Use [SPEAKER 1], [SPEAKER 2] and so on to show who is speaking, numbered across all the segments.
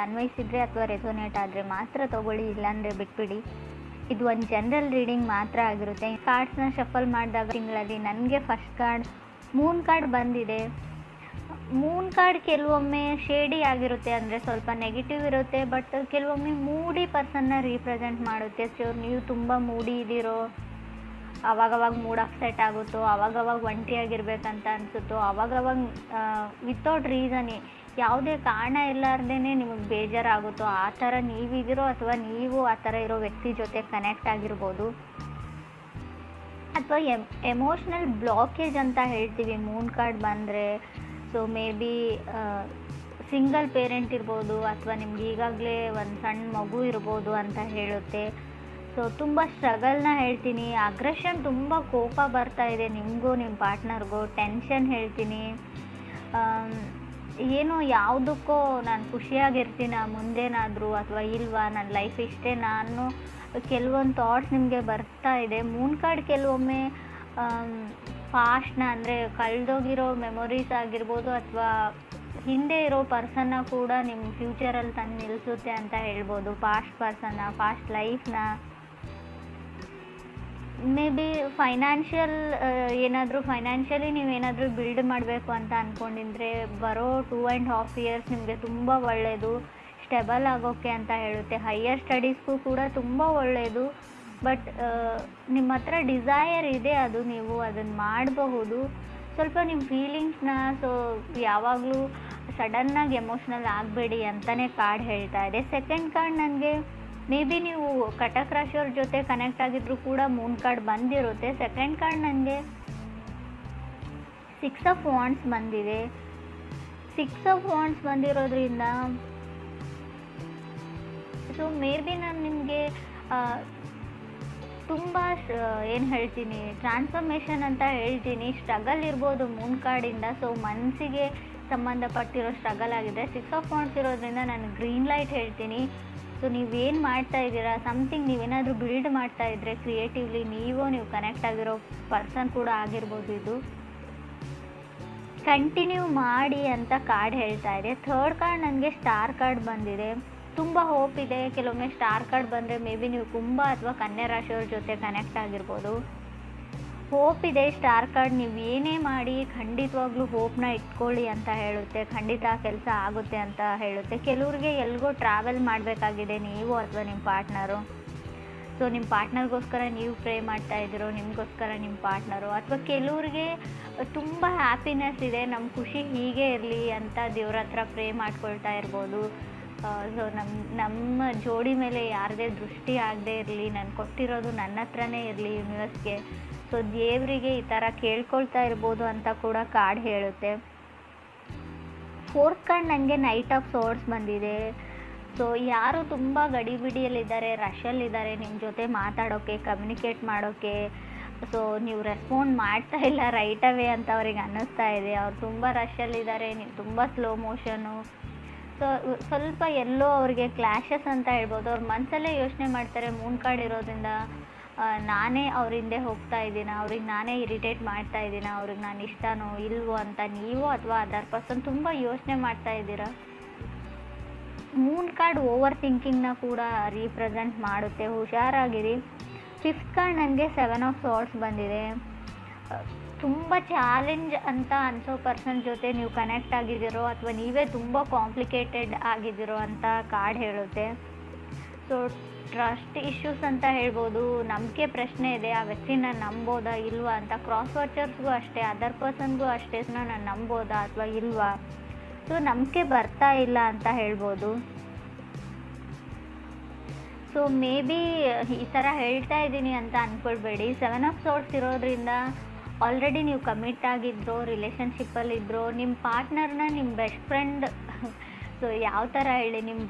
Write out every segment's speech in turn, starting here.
[SPEAKER 1] ಅನ್ವಯಿಸಿದರೆ ಅಥವಾ ರೆಸೊನೇಟ್ ಆದರೆ ಮಾತ್ರ ತೊಗೊಳ್ಳಿ, ಇಲ್ಲಾಂದರೆ ಬಿಟ್ಬಿಡಿ. ಇದು ಒಂದು ಜನರಲ್ ರೀಡಿಂಗ್ ಮಾತ್ರ ಆಗಿರುತ್ತೆ. ಕಾರ್ಡ್ಸ್ನ ಶಫಲ್ ಮಾಡಿದಾಗ ತಿಂಗಳಲ್ಲಿ ನನಗೆ ಫಸ್ಟ್ ಕಾರ್ಡ್ ಮೂನ್ ಕಾರ್ಡ್ ಬಂದಿದೆ. ಮೂನ್ ಕಾರ್ಡ್ ಕೆಲವೊಮ್ಮೆ ಶೇಡಿ ಆಗಿರುತ್ತೆ, ಅಂದರೆ ಸ್ವಲ್ಪ ನೆಗೆಟಿವ್ ಇರುತ್ತೆ, ಬಟ್ ಕೆಲವೊಮ್ಮೆ ಮೂಡಿ ಪರ್ಸನ್ನ ರೀಪ್ರೆಸೆಂಟ್ ಮಾಡುತ್ತೆ. ಸೊ ನೀವು ತುಂಬ ಮೂಡಿ ಇದ್ದೀರೋ, ಅವಾಗವಾಗ ಮೂಡ್ ಅಪ್ಸೆಟ್ ಆಗುತ್ತೋ, ಅವಾಗವಾಗ ಒಂಟಿಯಾಗಿರ್ಬೇಕಂತ ಅನಿಸುತ್ತೋ, ಅವಾಗವಾಗ ವಿತೌಟ್ ರೀಸನ್ ಯಾವುದೇ ಕಾರಣ ಇಲ್ಲಾರ್ದೇ ನಿಮಗೆ ಬೇಜಾರಾಗುತ್ತೋ, ಆ ಥರ ನೀವಿದ್ದೀರೋ ಅಥವಾ ನೀವು ಆ ಥರ ಇರೋ ವ್ಯಕ್ತಿ ಜೊತೆ ಕನೆಕ್ಟ್ ಆಗಿರ್ಬೋದು. ಅಥವಾ ಎಮೋಷ್ನಲ್ ಬ್ಲಾಕೇಜ್ ಅಂತ ಹೇಳ್ತೀವಿ ಮೂನ್ ಕಾರ್ಡ್ ಬಂದರೆ. So may be single parent ಇರ್ಬೋದು, ಅಥವಾ ನಿಮ್ಗೆ ಈಗಾಗಲೇ ಒಂದು ಸಣ್ಣ ಮಗು ಇರ್ಬೋದು ಅಂತ ಹೇಳುತ್ತೆ. ಸೊ ತುಂಬ ಸ್ಟ್ರಗಲ್ನ ಹೇಳ್ತೀನಿ. ಅಗ್ರೆಷನ್, ತುಂಬ ಕೋಪ ಬರ್ತಾ ಇದೆ ನಿಮಗೂ ನಿಮ್ಮ ಪಾರ್ಟ್ನರ್ಗೂ. ಟೆನ್ಷನ್ ಹೇಳ್ತೀನಿ. ಏನೋ ಯಾವುದಕ್ಕೋ ನಾನು ಖುಷಿಯಾಗಿರ್ತೀನ ಮುಂದೇನಾದರೂ ಅಥವಾ ಇಲ್ವಾ, ನನ್ನ ಲೈಫ್ ಇಷ್ಟೇ ನಾನು ಕೆಲವೊಂದು ಥಾಟ್ಸ್ ನಿಮಗೆ ಬರ್ತಾ ಇದೆ. ಮೂನ್ ಕಾರ್ಡ್ ಕೆಲವೊಮ್ಮೆ ಪಾಸ್ಟ್ನ, ಅಂದರೆ ಕಳೆದೋಗಿರೋ ಮೆಮೊರೀಸ್ ಆಗಿರ್ಬೋದು, ಅಥವಾ ಹಿಂದೆ ಇರೋ ಪರ್ಸನ್ನ ಕೂಡ ನಿಮ್ಮ ಫ್ಯೂಚರಲ್ಲಿ ತಂದು ನಿಲ್ಲಿಸುತ್ತೆ ಅಂತ ಹೇಳ್ಬೋದು. ಪಾಸ್ಟ್ ಪರ್ಸನ್ನ, ಪಾಸ್ಟ್ ಲೈಫ್ನ. ಮೇ ಬಿ ಫೈನಾನ್ಷಿಯಲಿ ನೀವೇನಾದರೂ ಬಿಲ್ಡ್ ಮಾಡಬೇಕು ಅಂತ ಅಂದ್ಕೊಂಡಿದ್ರೆ ಬರೋ 2.5 years ನಿಮಗೆ ತುಂಬ ಒಳ್ಳೆಯದು, ಸ್ಟೆಬಲ್ ಆಗೋಕ್ಕೆ ಅಂತ ಹೇಳುತ್ತೆ. ಹೈಯರ್ ಸ್ಟಡೀಸ್ಗೂ ಕೂಡ ತುಂಬ ಒಳ್ಳೆಯದು. ಬಟ್ ನಿಮ್ಮ ಹತ್ರ ಡಿಸೈರ್ ಇದೆ, ಅದು ನೀವು ಅದನ್ನು ಮಾಡಬಹುದು. ಸ್ವಲ್ಪ ನಿಮ್ಮ ಫೀಲಿಂಗ್ಸ್ನ ಯಾವಾಗಲೂ ಸಡನ್ನಾಗಿ ಎಮೋಷ್ನಲ್ ಆಗಬೇಡಿ ಅಂತಲೇ ಕಾರ್ಡ್ ಹೇಳ್ತಾ ಇದೆ. ಸೆಕೆಂಡ್ ಕಾರ್ಡ್ ನನಗೆ ಮೇ ಬಿ ನೀವು ಕಟಕ್ ರಾಶಿಯವ್ರ ಜೊತೆ ಕನೆಕ್ಟ್ ಆಗಿದ್ರೂ ಕೂಡ ಮೂನ್ ಕಾರ್ಡ್ ಬಂದಿರುತ್ತೆ. ಸೆಕೆಂಡ್ ಕಾರ್ಡ್ ನನಗೆ 6 of Wands ಬಂದಿದೆ. 6 of Wands ಬಂದಿರೋದ್ರಿಂದ ಸೊ ಮೇ ಬಿ ನಾನು ನಿಮಗೆ ತುಂಬ ಏನು ಹೇಳ್ತೀನಿ, ಟ್ರಾನ್ಸ್ಫರ್ಮೇಷನ್ ಅಂತ ಹೇಳ್ತೀನಿ. ಸ್ಟ್ರಗಲ್ ಇರ್ಬೋದು ಮೂನ್ ಕಾರ್ಡಿಂದ. ಸೊ ಮನಸ್ಸಿಗೆ ಸಂಬಂಧಪಟ್ಟಿರೋ ಸ್ಟ್ರಗಲ್ ಆಗಿದೆ. 6 of Wands ಇರೋದ್ರಿಂದ ನಾನು ಗ್ರೀನ್ ಲೈಟ್ ಹೇಳ್ತೀನಿ. ಸೊ ನೀವೇನು ಮಾಡ್ತಾ ಇದ್ದೀರಾ, ಸಮಥಿಂಗ್ ನೀವೇನಾದರೂ ಬಿಲ್ಡ್ ಮಾಡ್ತಾ ಇದ್ದರೆ ಕ್ರಿಯೇಟಿವ್ಲಿ, ನೀವು ಕನೆಕ್ಟ್ ಆಗಿರೋ ಪರ್ಸನ್ ಕೂಡ ಆಗಿರ್ಬೋದು. ಇದು ಕಂಟಿನ್ಯೂ ಮಾಡಿ ಅಂತ ಕಾರ್ಡ್ ಹೇಳ್ತಾ ಇದೆ. ಥರ್ಡ್ ಕಾರ್ಡ್ ನನಗೆ ಸ್ಟಾರ್ ಕಾರ್ಡ್ ಬಂದಿದೆ. ತುಂಬ ಹೋಪ್ ಇದೆ. ಕೆಲವೊಮ್ಮೆ ಸ್ಟಾರ್ ಕಾರ್ಡ್ ಬಂದರೆ ಮೇ ಬಿ ನೀವು ಕುಂಭ ಅಥವಾ ಕನ್ಯಾ ರಾಶಿಯವ್ರ ಜೊತೆ ಕನೆಕ್ಟ್ ಆಗಿರ್ಬೋದು. ಹೋಪ್ ಇದೆ. ಸ್ಟಾರ್ ಕಾರ್ಡ್ ನೀವು ಏನೇ ಮಾಡಿ ಖಂಡಿತವಾಗ್ಲೂ ಹೋಪ್ನ ಇಟ್ಕೊಳ್ಳಿ ಅಂತ ಹೇಳುತ್ತೆ. ಖಂಡಿತ ಕೆಲಸ ಆಗುತ್ತೆ ಅಂತ ಹೇಳುತ್ತೆ. ಕೆಲವ್ರಿಗೆ ಎಲ್ಗೋ ಟ್ರಾವೆಲ್ ಮಾಡಬೇಕಾಗಿದೆ ನೀವು ಅಥವಾ ನಿಮ್ಮ ಪಾರ್ಟ್ನರು. ಸೊ ನಿಮ್ಮ ಪಾರ್ಟ್ನರ್ಗೋಸ್ಕರ ನೀವು ಪ್ರೇ ಮಾಡ್ತಾ ಇದ್ದೀರೋ, ನಿಮಗೋಸ್ಕರ ನಿಮ್ಮ ಪಾರ್ಟ್ನರು. ಅಥವಾ ಕೆಲವ್ರಿಗೆ ತುಂಬ ಹ್ಯಾಪಿನೆಸ್ ಇದೆ, ನಮ್ಮ ಖುಷಿ ಹೀಗೆ ಇರಲಿ ಅಂತ ದೇವ್ರ ಹತ್ರ ಪ್ರೇ ಮಾಡ್ಕೊಳ್ತಾ ಇರ್ಬೋದು. ಸೊ ನಮ್ಮ ಜೋಡಿ ಮೇಲೆ ಯಾರದೇ ದೃಷ್ಟಿ ಆಗದೆ ಇರಲಿ, ನಾನು ಕೊಟ್ಟಿರೋದು ನನ್ನ ಹತ್ರನೇ ಇರಲಿ ಯೂನಿವರ್ಸ್ಗೆ. ಸೊ ದೇವರಿಗೆ ಈ ಥರ ಕೇಳ್ಕೊಳ್ತಾ ಇರ್ಬೋದು ಅಂತ ಕೂಡ ಕಾರ್ಡ್ ಹೇಳುತ್ತೆ. ಫೋರ್ತ್ ಕಾರ್ಡ್ ನನಗೆ ನೈಟ್ ಆಫ್ ಸೋರ್ಡ್ಸ್ ಬಂದಿದೆ. ಸೊ ಯಾರು ತುಂಬ ಗಡಿಬಿಡಿಯಲ್ಲಿದ್ದಾರೆ, ರಶಲ್ಲಿದ್ದಾರೆ ನಿಮ್ಮ ಜೊತೆ ಮಾತಾಡೋಕ್ಕೆ, ಕಮ್ಯುನಿಕೇಟ್ ಮಾಡೋಕ್ಕೆ. ಸೊ ನೀವು ರೆಸ್ಪಾಂಡ್ ಮಾಡ್ತಾ ಇಲ್ಲ ರೈಟ್ ಅವೇ ಅಂತ ಅವ್ರಿಗೆ ಅನ್ನಿಸ್ತಾ ಇದೆ. ಅವ್ರು ತುಂಬ ರಶಲ್ಲಿದ್ದಾರೆ, ನೀವು ತುಂಬ ಸ್ಲೋ ಮೋಷನು. ಸೊ ಸ್ವಲ್ಪ ಎಲ್ಲೋ ಅವ್ರಿಗೆ ಕ್ಲ್ಯಾಶಸ್ ಅಂತ ಹೇಳ್ಬೋದು. ಅವ್ರ ಮನಸ್ಸಲ್ಲೇ ಯೋಚನೆ ಮಾಡ್ತಾರೆ, ಮೂನ್ ಕಾರ್ಡ್ ಇರೋದ್ರಿಂದ ನಾನೇ ಅವ್ರ ಹಿಂದೆ ಹೋಗ್ತಾ ಇದ್ದೀನ, ಅವ್ರಿಗೆ ನಾನೇ ಇರಿಟೇಟ್ ಮಾಡ್ತಾ ಇದ್ದೀನ, ಅವ್ರಿಗೆ ನಾನು ಇಷ್ಟನೋ ಇಲ್ವೋ ಅಂತ ನೀವು ಅಥವಾ ಅದರ್ ಪರ್ಸನ್ ತುಂಬ ಯೋಚನೆ ಮಾಡ್ತಾ ಇದ್ದೀರಾ. ಮೂನ್ ಕಾರ್ಡ್ ಓವರ್ ಥಿಂಕಿಂಗ್ನ ಕೂಡ ರೀಪ್ರೆಸೆಂಟ್ ಮಾಡುತ್ತೆ, ಹುಷಾರಾಗಿರಿ. ಫಿಫ್ತ್ ಕಾರ್ಡ್ ನನಗೆ 7 of Swords ಬಂದಿದೆ. ತುಂಬ ಚಾಲೆಂಜ್ ಅಂತ ಅನಿಸೋ ಪರ್ಸನ್ ಜೊತೆ ನೀವು ಕನೆಕ್ಟ್ ಆಗಿದ್ದೀರೋ ಅಥವಾ ನೀವೇ ತುಂಬ ಕಾಂಪ್ಲಿಕೇಟೆಡ್ ಆಗಿದ್ದೀರೋ ಅಂತ ಕಾರ್ಡ್ ಹೇಳುತ್ತೆ. ಸೊ ಟ್ರಸ್ಟ್ ಇಶ್ಯೂಸ್ ಅಂತ ಹೇಳ್ಬೋದು. ನಂಬಿಕೆ ಪ್ರಶ್ನೆ ಇದೆ, ಆ ವ್ಯಕ್ತಿನ ನಂಬೋದಾ ಇಲ್ವಾ ಅಂತ. ಕ್ರಾಸ್ ವಾಚರ್ಸ್ಗೂ ಅಷ್ಟೇ, ಅದರ್ ಪರ್ಸನ್ಗೂ ಅಷ್ಟೇ, ನಾನು ನಂಬೋದಾ ಅಥವಾ ಇಲ್ವಾ. ಸೊ ನಂಬಿಕೆ ಬರ್ತಾ ಇಲ್ಲ ಅಂತ ಹೇಳ್ಬೋದು. ಸೊ ಮೇ ಬಿ ಈ ಥರ ಹೇಳ್ತಾ ಇದ್ದೀನಿ ಅಂತ ಅಂದ್ಕೊಳ್ಬೇಡಿ. 7 of Swords ಇರೋದ್ರಿಂದ ಆಲ್ರೆಡಿ ನೀವು ಕಮಿಟ್ ಆಗಿದ್ರೋ, ರಿಲೇಷನ್ಶಿಪ್ಪಲ್ಲಿದ್ರೋ, ನಿಮ್ಮ ಪಾರ್ಟ್ನರ್ನ ನಿಮ್ಮ ಬೆಸ್ಟ್ ಫ್ರೆಂಡ್, ಸೊ ಯಾವ ಥರ ಹೇಳಿ, ನಿಮ್ಮ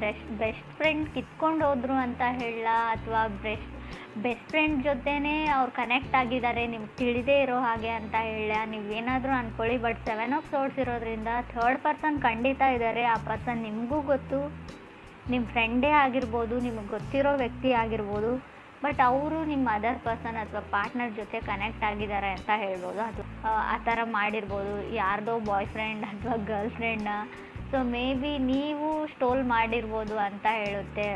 [SPEAKER 1] ಬೆಸ್ಟ್ ಫ್ರೆಂಡ್ ಕಿತ್ಕೊಂಡು ಹೋದ್ರು ಅಂತ ಹೇಳಲ್ಲ, ಅಥವಾ ಬೆಸ್ಟ್ ಫ್ರೆಂಡ್ ಜೊತೆನೇ ಅವ್ರು ಕನೆಕ್ಟ್ ಆಗಿದ್ದಾರೆ ನಿಮ್ಗೆ ತಿಳಿದೇ ಇರೋ ಹಾಗೆ ಅಂತ ಹೇಳ, ನೀವೇನಾದರೂ ಅಂದ್ಕೊಳ್ಳಿ. ಬಟ್ 7 of Swords ಇರೋದ್ರಿಂದ ಥರ್ಡ್ ಪರ್ಸನ್ ಖಂಡಿತ ಇದ್ದಾರೆ. ಆ ಪರ್ಸನ್ ನಿಮಗೂ ಗೊತ್ತು, ನಿಮ್ಮ ಫ್ರೆಂಡೇ ಆಗಿರ್ಬೋದು, ನಿಮಗೆ ಗೊತ್ತಿರೋ ವ್ಯಕ್ತಿ ಆಗಿರ್ಬೋದು. ಬಟ್ ಅವರು ನಿಮ್ಮ ಅದರ್ ಪರ್ಸನ್ ಅಥವಾ ಪಾರ್ಟ್ನರ್ ಜೊತೆ ಕನೆಕ್ಟ್ ಆಗಿದ್ದಾರೆ ಅಂತ ಹೇಳ್ಬೋದು. ಅದು ಆ ಥರ ಮಾಡಿರ್ಬೋದು, ಯಾರ್ದೋ ಬಾಯ್ ಫ್ರೆಂಡ್ ಅಥವಾ ಗರ್ಲ್ ಫ್ರೆಂಡ್ನ. ಸೊ ಮೇ ಬಿ ನೀವು ಸ್ಟೋಲ್ ಮಾಡಿರ್ಬೋದು ಅಂತ ಹೇಳುತ್ತೆ.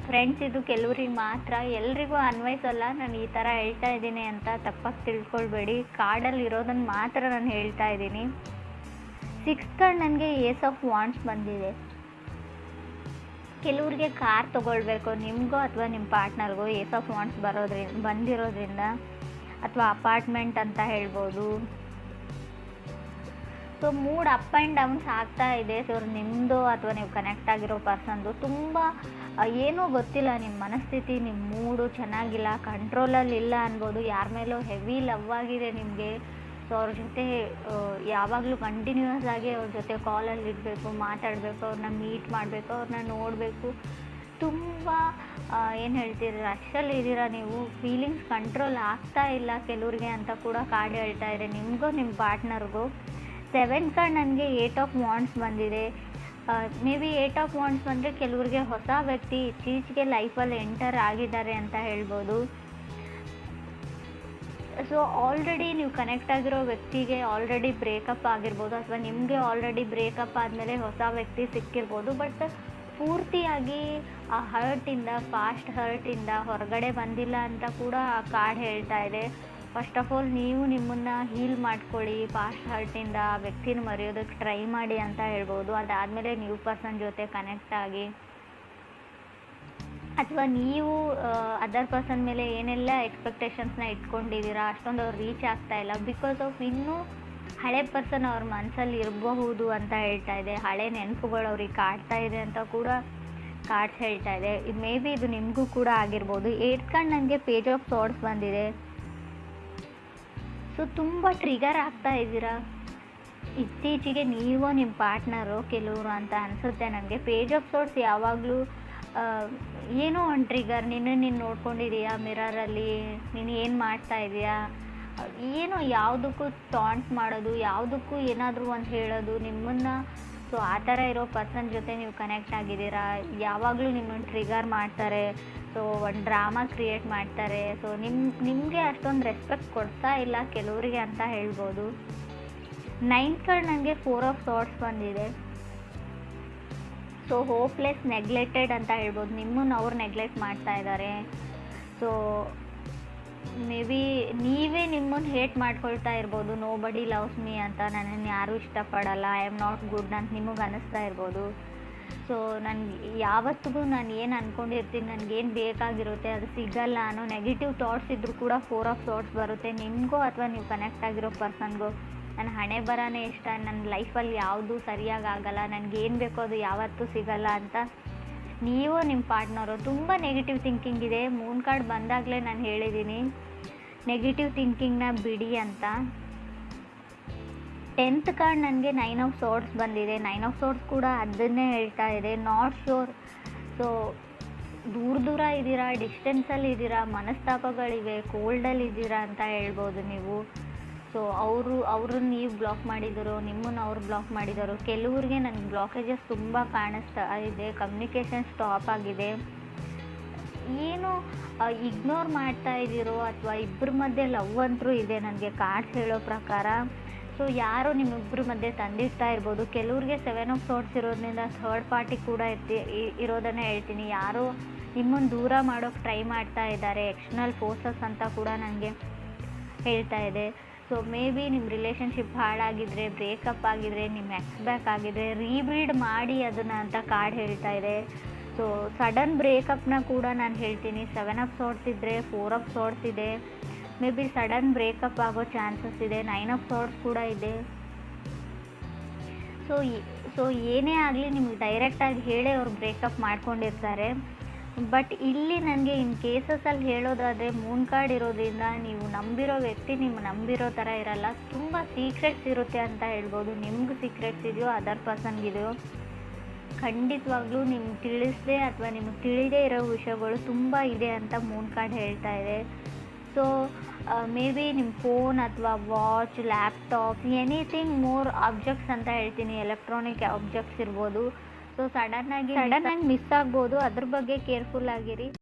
[SPEAKER 1] ಫ್ರೆಂಡ್ಸ್, ಇದು ಕೆಲವ್ರಿಗೆ ಮಾತ್ರ, ಎಲ್ರಿಗೂ ಅನ್ವಯಿಸಲ್ಲ. ನಾನು ಈ ಥರ ಹೇಳ್ತಾ ಇದ್ದೀನಿ ಅಂತ ತಪ್ಪಾಗಿ ತಿಳ್ಕೊಳ್ಬೇಡಿ. ಕಾರ್ಡಲ್ಲಿ ಇರೋದನ್ನು ಮಾತ್ರ ನಾನು ಹೇಳ್ತಾ ಇದ್ದೀನಿ. 6th ಕಾರ್ಡ್ ನನಗೆ ಏಸ್ ಆಫ್ ವಾಂಡ್ಸ್ ಬಂದಿದೆ. ಕೆಲವ್ರಿಗೆ ಕಾರ್ ತೊಗೊಳ್ಬೇಕು, ನಿಮಗೋ ಅಥವಾ ನಿಮ್ಮ ಪಾರ್ಟ್ನರ್ಗೋ ಏಸ್ ಆಫ್ ವಾಂಡ್ಸ್ ಬಂದಿರೋದ್ರಿಂದ, ಅಥವಾ ಅಪಾರ್ಟ್ಮೆಂಟ್ ಅಂತ ಹೇಳ್ಬೋದು. So mood up and downs ಆಗ್ತಾ ಇದೆ. ಸೊ ನಿಮ್ಮದು ಅಥವಾ ನೀವು ಕನೆಕ್ಟ್ ಆಗಿರೋ ಪರ್ಸನ್ದು ತುಂಬ ಏನೋ ಗೊತ್ತಿಲ್ಲ, ನಿಮ್ಮ ಮನಸ್ಥಿತಿ, ನಿಮ್ಮ ಮೂಡು ಚೆನ್ನಾಗಿಲ್ಲ, ಕಂಟ್ರೋಲಲ್ಲಿ ಇಲ್ಲ ಅನ್ಬೋದು. ಯಾರ ಮೇಲೋ ಹೆವಿ ಲವ್ ಆಗಿದೆ ನಿಮಗೆ. ಸೊ ಅವ್ರ ಜೊತೆ ಯಾವಾಗಲೂ ಕಂಟಿನ್ಯೂಯಸ್ ಆಗಿ ಅವ್ರ ಜೊತೆ ಕಾಲಲ್ಲಿ ಇರಬೇಕು, ಮಾತಾಡಬೇಕು, ಅವ್ರನ್ನ ಮೀಟ್ ಮಾಡಬೇಕು, ಅವ್ರನ್ನ ನೋಡಬೇಕು. ತುಂಬ ಏನು ಹೇಳ್ತೀರಿ, ರಶಲ್ಲಿ ಇದ್ದೀರಾ ನೀವು, ಫೀಲಿಂಗ್ಸ್ ಕಂಟ್ರೋಲ್ ಆಗ್ತಾ ಇಲ್ಲ ಕೆಲವ್ರಿಗೆ ಅಂತ ಕೂಡ ಕಾರ್ಡ್ ಹೇಳ್ತಾ ಇದೆ, ನಿಮಗೂ ನಿಮ್ಮ ಪಾರ್ಟ್ನರ್ಗೂ. 7th ಕಾರ್ಡ್ ನನಗೆ 8 ಆಫ್ ವಾಂಡ್ಸ್ ಬಂದಿದೆ. ಮೇ ಬಿ 8 ಆಫ್ ವಾಂಡ್ಸ್ ಬಂದರೆ ಕೆಲವ್ರಿಗೆ ಹೊಸ ವ್ಯಕ್ತಿ ಇತ್ತೀಚೆಗೆ ಲೈಫಲ್ಲಿ ಎಂಟರ್ ಆಗಿದ್ದಾರೆ ಅಂತ ಹೇಳ್ಬೋದು. ಸೊ ಆಲ್ರೆಡಿ ನೀವು ಕನೆಕ್ಟ್ ಆಗಿರೋ ವ್ಯಕ್ತಿಗೆ ಆಲ್ರೆಡಿ ಬ್ರೇಕಪ್ ಆಗಿರ್ಬೋದು, ಅಥವಾ ನಿಮಗೆ ಆಲ್ರೆಡಿ ಬ್ರೇಕಪ್ ಆದಮೇಲೆ ಹೊಸ ವ್ಯಕ್ತಿ ಸಿಕ್ಕಿರ್ಬೋದು. ಬಟ್ ಪೂರ್ತಿಯಾಗಿ ಆ ಫಾಸ್ಟ್ ಹರ್ಟಿಂದ ಹೊರಗಡೆ ಬಂದಿಲ್ಲ ಅಂತ ಕೂಡ ಆ ಕಾರ್ಡ್ ಹೇಳ್ತಾ ಇದೆ. ಫಸ್ಟ್ ಆಫ್ ಆಲ್ ನೀವು ನಿಮ್ಮನ್ನು ಹೀಲ್ ಮಾಡ್ಕೊಳ್ಳಿ, ಪಾಸ್ಟ್ ಹರ್ಟಿಂದ ಆ ವ್ಯಕ್ತಿನ ಮರೆಯೋದಕ್ಕೆ ಟ್ರೈ ಮಾಡಿ ಅಂತ ಹೇಳ್ಬೋದು. ಅದಾದಮೇಲೆ ನ್ಯೂ ಪರ್ಸನ್ ಜೊತೆ ಕನೆಕ್ಟ್ ಆಗಿ, ಅಥವಾ ನೀವು ಅದರ್ ಪರ್ಸನ್ ಮೇಲೆ ಏನೆಲ್ಲ ಎಕ್ಸ್ಪೆಕ್ಟೇಷನ್ಸ್ನ ಇಟ್ಕೊಂಡಿದ್ದೀರಾ ಅಷ್ಟೊಂದು ಅವ್ರು ರೀಚ್ ಆಗ್ತಾ ಇಲ್ಲ. ಬಿಕಾಸ್ ಆಫ್ ಇನ್ನೂ ಹಳೆ ಪರ್ಸನ್ ಅವ್ರ ಮನಸ್ಸಲ್ಲಿ ಇರಬಹುದು ಅಂತ ಹೇಳ್ತಾ ಇದೆ. ಹಳೆ ನೆನಪುಗಳು ಅವ್ರಿಗೆ ಕಾಡ್ತಾ ಇದೆ ಅಂತ ಕೂಡ ಕಾರ್ಡ್ಸ್ ಹೇಳ್ತಾ ಇದೆ. ಮೇ ಬಿ ಇದು ನಿಮಗೂ ಕೂಡ ಆಗಿರ್ಬೋದು. 8th ಕಾರ್ಡ್ ನನಗೆ ಪೇಜ್ ಆಫ್ ಸಾರ್ಡ್ಸ್ ಬಂದಿದೆ. ಸೊ ತುಂಬ ಟ್ರಿಗರ್ ಆಗ್ತಾ ಇದ್ದೀರಾ ಇತ್ತೀಚೆಗೆ, ನೀವು ನಿಮ್ಮ ಪಾರ್ಟ್ನರು ಕೆಲವರು ಅಂತ ಅನಿಸುತ್ತೆ ನನಗೆ. ಪೇಜ್ ಆಫ್ ಸಾರ್ಡ್ಸ್ ಯಾವಾಗಲೂ ಏನೋ ಒಂದು ಟ್ರಿಗರ್, ನೀನು ನೋಡ್ಕೊಂಡಿದೀಯಾ ಮಿರರಲ್ಲಿ, ನೀನು ಏನು ಮಾಡ್ತಾ ಇದೀಯಾ, ಏನೋ ಯಾವುದಕ್ಕೂ ಟಾಂಟ್ ಮಾಡೋದು, ಯಾವುದಕ್ಕೂ ಏನಾದರೂ ಒಂದು ಹೇಳೋದು ನಿಮ್ಮನ್ನು. ಸೊ ಆ ಥರ ಇರೋ ಪರ್ಸನ್ ಜೊತೆ ನೀವು ಕನೆಕ್ಟ್ ಆಗಿದ್ದೀರಾ. ಯಾವಾಗಲೂ ನಿಮ್ಮನ್ನು ಟ್ರಿಗರ್ ಮಾಡ್ತಾರೆ. ಸೊ ಒಂದು ಡ್ರಾಮಾ ಕ್ರಿಯೇಟ್ ಮಾಡ್ತಾರೆ. ಸೊ ನಿಮಗೆ ಅಷ್ಟೊಂದು ರೆಸ್ಪೆಕ್ಟ್ ಕೊಡ್ತಾ ಇಲ್ಲ ಕೆಲವರಿಗೆ ಅಂತ ಹೇಳ್ಬೋದು. 9th ಕಾರ್ಡ್ ನನಗೆ 4 ಆಫ್ ಸಾರ್ಡ್ಸ್ ಬಂದಿದೆ. ಸೊ ಹೋಪ್ಲೆಸ್, ನೆಗ್ಲೆಕ್ಟೆಡ್ ಅಂತ ಹೇಳ್ಬೋದು. ನಿಮ್ಮನ್ನು ಅವ್ರು ನೆಗ್ಲೆಕ್ಟ್ ಮಾಡ್ತಾ ಇದ್ದಾರೆ. ಸೊ ಮೇ ಬಿ ನೀವೇ ನಿಮ್ಮನ್ನು ಹೇಟ್ ಮಾಡ್ಕೊಳ್ತಾ ಇರ್ಬೋದು, ನೋ ಬಡಿ ಲವ್ಸ್ ಮೀ ಅಂತ, ನನ್ನನ್ನು ಯಾರೂ ಇಷ್ಟಪಡಲ್ಲ, ಐ ಆಮ್ ನಾಟ್ ಗುಡ್ ಅಂತ ನಿಮಗೆ ಅನ್ನಿಸ್ತಾ ಇರ್ಬೋದು. ಸೊ ಯಾವತ್ತಿಗೂ ನಾನು ಏನು ಅಂದ್ಕೊಂಡಿರ್ತೀನಿ, ನನಗೇನು ಬೇಕಾಗಿರುತ್ತೆ ಅದು ಸಿಗಲ್ಲ ಅನ್ನೋ ನೆಗೆಟಿವ್ ಥಾಟ್ಸ್ ಇದ್ದರೂ ಕೂಡ 4 ಆಫ್ ಸಾರ್ಡ್ಸ್ ಬರುತ್ತೆ ನಿಮಗೂ ಅಥವಾ ನೀವು ಕನೆಕ್ಟ್ ಆಗಿರೋ ಪರ್ಸನ್ಗೂ. ನನ್ನ ಹಣೆ ಬರನೇ ಇಷ್ಟ, ನನ್ನ ಲೈಫಲ್ಲಿ ಯಾವುದೂ ಸರಿಯಾಗಿ ಆಗಲ್ಲ, ನನಗೇನು ಬೇಕೋ ಅದು ಯಾವತ್ತೂ ಸಿಗಲ್ಲ ಅಂತ ನೀವು ನಿಮ್ಮ ಪಾರ್ಟ್ನರು ತುಂಬ ನೆಗೆಟಿವ್ ಥಿಂಕಿಂಗ್ ಇದೆ. ಮೂನ್ ಕಾರ್ಡ್ ಬಂದಾಗಲೇ ನಾನು ಹೇಳಿದ್ದೀನಿ ನೆಗೆಟಿವ್ ಥಿಂಕಿಂಗ್ನ ಬಿಡಿ ಅಂತ. 10th ಕಾರ್ಡ್ ನನಗೆ 9 ಆಫ್ ಸಾರ್ಡ್ಸ್ ಬಂದಿದೆ. 9 ಆಫ್ ಸಾರ್ಡ್ಸ್ ಕೂಡ ಅದನ್ನೇ ಹೇಳ್ತಾ ಇದೆ, ನಾಟ್ ಶ್ಯೂರ್. ಸೊ ದೂರ ಇದ್ದೀರಾ, ಡಿಸ್ಟೆನ್ಸಲ್ಲಿ ಇದ್ದೀರಾ, ಮನಸ್ತಾಪಗಳಿವೆ, ಕೋಲ್ಡಲ್ಲಿ ಇದ್ದೀರಾ ಅಂತ ಹೇಳ್ಬೋದು ನೀವು. ಸೊ ಅವ್ರನ್ನ ನೀವು ಬ್ಲಾಕ್ ಮಾಡಿದರು, ನಿಮ್ಮನ್ನು ಅವ್ರು ಬ್ಲಾಕ್ ಮಾಡಿದರು. ಕೆಲವ್ರಿಗೆ ನನಗೆ ಬ್ಲಾಕೇಜಸ್ ತುಂಬ ಕಾಣಿಸ್ತಾ ಇದೆ, ಕಮ್ಯುನಿಕೇಷನ್ ಸ್ಟಾಪ್ ಆಗಿದೆ, ಏನು ಇಗ್ನೋರ್ ಮಾಡ್ತಾ ಇದ್ದೀರೋ, ಅಥವಾ ಇಬ್ಬರ ಮಧ್ಯೆ ಲವ್ ಅಂತರೂ ಇದೆ ನನಗೆ ಕಾರ್ಡ್ಸ್ ಹೇಳೋ ಪ್ರಕಾರ. ಸೊ ಯಾರೋ ನಿಮ್ಮಿಬ್ಬರ ಮಧ್ಯೆ ತಂದಿಡ್ತಾ ಇರ್ಬೋದು. ಕೆಲವ್ರಿಗೆ 7 ಆಫ್ ಸಾರ್ಡ್ಸ್ ಇರೋದ್ರಿಂದ ಥರ್ಡ್ ಪಾರ್ಟಿ ಕೂಡ ಇರೋದನ್ನೇ ಹೇಳ್ತೀನಿ. ಯಾರೋ ನಿಮ್ಮನ್ನು ದೂರ ಮಾಡೋಕ್ಕೆ ಟ್ರೈ ಮಾಡ್ತಾ ಇದ್ದಾರೆ, ಎಕ್ಸ್ಟರ್ನಲ್ ಫೋರ್ಸಸ್ ಅಂತ ಕೂಡ ನನಗೆ ಹೇಳ್ತಾ ಇದೆ. ಸೊ ಮೇ ಬಿ ನಿಮ್ಮ ರಿಲೇಷನ್ಶಿಪ್ ಹಾಳಾಗಿದ್ದರೆ, ಬ್ರೇಕಪ್ ಆಗಿದ್ರೆ, ನಿಮ್ಮ ಬ್ಯಾಕ್ ಆಗಿದ್ರೆ ರೀಬಿಲ್ಡ್ ಮಾಡಿ ಅದನ್ನು ಅಂತ ಕಾರ್ಡ್ ಹೇಳ್ತಾ ಇದೆ. ಸೊ ಸಡನ್ ಬ್ರೇಕಪ್ನ ಕೂಡ ನಾನು ಹೇಳ್ತೀನಿ. 7 ಆಫ್ ಸಾರ್ಡ್ಸ್ ಇದ್ದರೆ 4 ಆಫ್ ಸಾರ್ಡ್ಸ್ ಇದೆ, ಮೇ ಬಿ ಸಡನ್ ಬ್ರೇಕಪ್ ಆಗೋ ಚಾನ್ಸಸ್ ಇದೆ. 9 ಆಫ್ ಸಾರ್ಡ್ಸ್ ಕೂಡ ಇದೆ. ಸೊ ಏನೇ ಆಗಲಿ ನಿಮಗೆ ಡೈರೆಕ್ಟಾಗಿ ಹೇಳೇ ಅವ್ರು ಬ್ರೇಕಪ್ ಮಾಡ್ಕೊಂಡಿರ್ತಾರೆ. ಬಟ್ ಇಲ್ಲಿ ನನಗೆ ಇನ್ ಕೇಸಸಲ್ಲಿ ಹೇಳೋದಾದರೆ ಮೂನ್ ಕಾರ್ಡ್ ಇರೋದ್ರಿಂದ ನೀವು ನಂಬಿರೋ ವ್ಯಕ್ತಿ ನಿಮ್ಮ ನಂಬಿರೋ ಥರ ಇರಲ್ಲ, ತುಂಬ ಸೀಕ್ರೆಟ್ಸ್ ಇರುತ್ತೆ ಅಂತ ಹೇಳ್ಬೋದು. ನಿಮ್ಗೆ ಸೀಕ್ರೆಟ್ಸ್ ಇದೆಯೋ ಅದರ್ ಪರ್ಸನ್ಗಿದೆಯೋ ಖಂಡಿತವಾಗ್ಲೂ ನಿಮ್ಗೆ ತಿಳಿಸದೆ ಅಥವಾ ನಿಮಗೆ ತಿಳಿದೇ ಇರೋ ವಿಷಯಗಳು ತುಂಬ ಇದೆ ಅಂತ ಮೂನ್ ಕಾರ್ಡ್ ಹೇಳ್ತಾ ಇದೆ. ಸೊ ಮೇ ಬಿ ನಿಮ್ಮ ಫೋನ್ ಅಥವಾ watch, laptop, anything more objects ಅಂತ ಹೇಳ್ತೀನಿ, ಎಲೆಕ್ಟ್ರಾನಿಕ್ ಆಬ್ಜೆಕ್ಟ್ಸ್ ಇರ್ಬೋದು. ಸೊ ಸಡನ್ನಾಗಿ ಮಿಸ್ ಆಗ್ಬೋದು, ಅದ್ರ ಬಗ್ಗೆ ಕೇರ್ಫುಲ್ ಆಗಿರಿ.